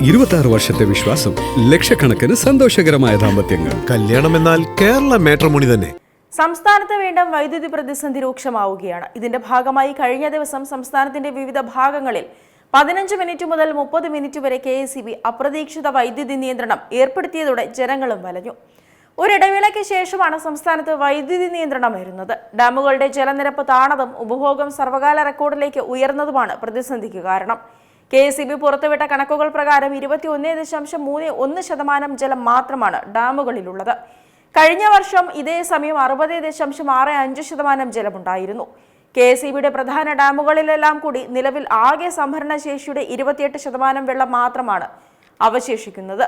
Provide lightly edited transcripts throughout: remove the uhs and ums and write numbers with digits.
26 വർഷത്തെ വിശ്വാസം, ലക്ഷക്കണക്കിന് സന്തോഷകരമായ ദാമ്പത്യങ്ങൾ. കല്യാണം എന്നാൽ കേരള മാട്രിമോണി തന്നെ. സംസ്ഥാനത്ത് വീണ്ടും വൈദ്യുതി പ്രതിസന്ധി രൂക്ഷമാവുകയാണ്. ഇതിന്റെ ഭാഗമായി കഴിഞ്ഞ ദിവസം സംസ്ഥാനത്തിന്റെ വിവിധ ഭാഗങ്ങളിൽ 15 മിനിറ്റ് മുതൽ 30 മിനിറ്റ് വരെ KSEB അപ്രതീക്ഷിത വൈദ്യുതി നിയന്ത്രണം ഏർപ്പെടുത്തിയതോടെ ജനങ്ങളും വലഞ്ഞു. ഒരിടവേളയ്ക്ക് ശേഷമാണ് സംസ്ഥാനത്ത് വൈദ്യുതി നിയന്ത്രണം വരുന്നത്. ഡാമുകളുടെ ജലനിരപ്പ് താണതും ഉപഭോഗം സർവകാല റെക്കോർഡിലേക്ക് ഉയർന്നതുമാണ് പ്രതിസന്ധിക്ക് കാരണം. KSEB പുറത്തുവിട്ട കണക്കുകൾ പ്രകാരം 21.31% ജലം മാത്രമാണ് ഡാമുകളിലുള്ളത്. കഴിഞ്ഞ വർഷം ഇതേ സമയം 60.65% ജലമുണ്ടായിരുന്നു. KSEBയുടെ പ്രധാന ഡാമുകളിലെല്ലാം കൂടി നിലവിൽ ആകെ സംഭരണ ശേഷിയുടെ 28% വെള്ളം മാത്രമാണ് അവശേഷിക്കുന്നത്.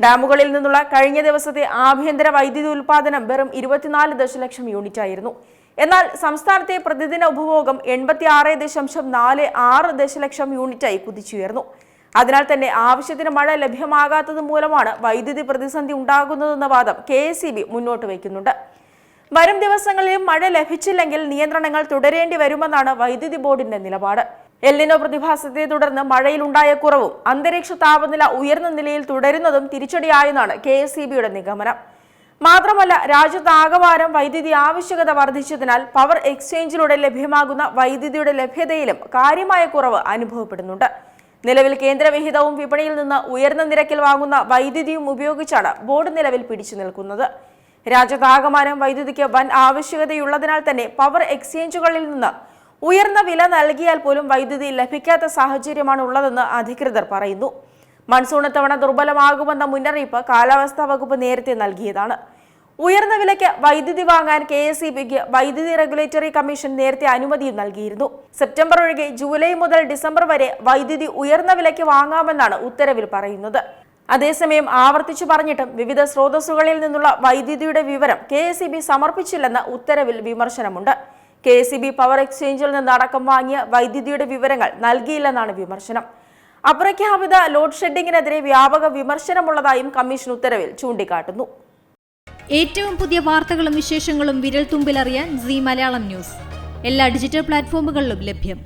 ഡാമുകളിൽ നിന്നുള്ള കഴിഞ്ഞ ദിവസത്തെ ആഭ്യന്തര വൈദ്യുതി ഉൽപാദനം വെറും 24 ദശലക്ഷം യൂണിറ്റ് ആയിരുന്നു. എന്നാൽ സംസ്ഥാനത്തെ പ്രതിദിന ഉപഭോഗം 86.46 ദശലക്ഷം യൂണിറ്റായി കുതിച്ചുയർന്നു. അതിനാൽ തന്നെ ആവശ്യത്തിന് മഴ ലഭ്യമാകാത്തത് മൂലമാണ് വൈദ്യുതി പ്രതിസന്ധി ഉണ്ടാകുന്നതെന്ന വാദം KSEB മുന്നോട്ട് വയ്ക്കുന്നുണ്ട്. വരും ദിവസങ്ങളിലും മഴ ലഭിച്ചില്ലെങ്കിൽ നിയന്ത്രണങ്ങൾ തുടരേണ്ടി വരുമെന്നാണ് വൈദ്യുതി ബോർഡിന്റെ നിലപാട്. എൽനിനോ പ്രതിഭാസത്തെ തുടർന്ന് മഴയിലുണ്ടായ കുറവും അന്തരീക്ഷ താപനില ഉയർന്ന നിലയിൽ തുടരുന്നതും തിരിച്ചടിയായെന്നാണ് KSEBയുടെ നിഗമനം. മാത്രമല്ല, രാജ്യത്താകമാനം വൈദ്യുതി ആവശ്യകത വർദ്ധിച്ചതിനാൽ പവർ എക്സ്ചേഞ്ചിലൂടെ ലഭ്യമാകുന്ന വൈദ്യുതിയുടെ ലഭ്യതയിലും കാര്യമായ കുറവ് അനുഭവപ്പെടുന്നുണ്ട്. നിലവിൽ കേന്ദ്രവിഹിതവും വിപണിയിൽ നിന്ന് ഉയർന്ന നിരക്കിൽ വാങ്ങുന്ന വൈദ്യുതിയും ഉപയോഗിച്ചാണ് ബോർഡ് നിലവിൽ പിടിച്ചു നിൽക്കുന്നത്. രാജ്യത്താകമാനം വൈദ്യുതിക്ക് വൻ ആവശ്യകതയുള്ളതിനാൽ തന്നെ പവർ എക്സ്ചേഞ്ചുകളിൽ നിന്ന് ഉയർന്ന വില നൽകിയാൽ പോലും വൈദ്യുതി ലഭിക്കാത്ത സാഹചര്യമാണ് ഉള്ളതെന്ന് അധികൃതർ പറയുന്നു. മൺസൂൺ ഇത്തവണ ദുർബലമാകുമെന്ന മുന്നറിയിപ്പ് കാലാവസ്ഥാ വകുപ്പ് നേരത്തെ നൽകിയതാണ്. ഉയർന്ന വിലയ്ക്ക് വൈദ്യുതി വാങ്ങാൻ KSEBക്ക് വൈദ്യുതി റെഗുലേറ്ററി കമ്മീഷൻ നേരത്തെ അനുമതിയും നൽകിയിരുന്നു. സെപ്റ്റംബർ ഒഴികെ ജൂലൈ മുതൽ ഡിസംബർ വരെ വൈദ്യുതി ഉയർന്ന വിലയ്ക്ക് വാങ്ങാമെന്നാണ് ഉത്തരവിൽ പറയുന്നത്. അതേസമയം ആവർത്തിച്ചു പറഞ്ഞിട്ടും വിവിധ സ്രോതസ്സുകളിൽ നിന്നുള്ള വൈദ്യുതിയുടെ വിവരം KSEB സമർപ്പിച്ചില്ലെന്ന ഉത്തരവിൽ വിമർശനമുണ്ട്. KSEB പവർ എക്സ്ചേഞ്ചിൽ നിന്ന് അടക്കം വാങ്ങിയ വൈദ്യുതിയുടെ വിവരങ്ങൾ നൽകിയില്ലെന്നാണ് വിമർശനം. അപ്രഖ്യാപിത ലോഡ് ഷെഡിങ്ങിനെതിരെ വ്യാപക വിമർശനമുള്ളതായും കമ്മീഷൻ ഉത്തരവിൽ ചൂണ്ടിക്കാട്ടുന്നു. ഏറ്റവും പുതിയ വാർത്തകളും വിശേഷങ്ങളും വിരൽ തുമ്പിലറിയാൻ Zee മലയാളം ന്യൂസ് എല്ലാ ഡിജിറ്റൽ പ്ലാറ്റ്ഫോമുകളിലും ലഭ്യം.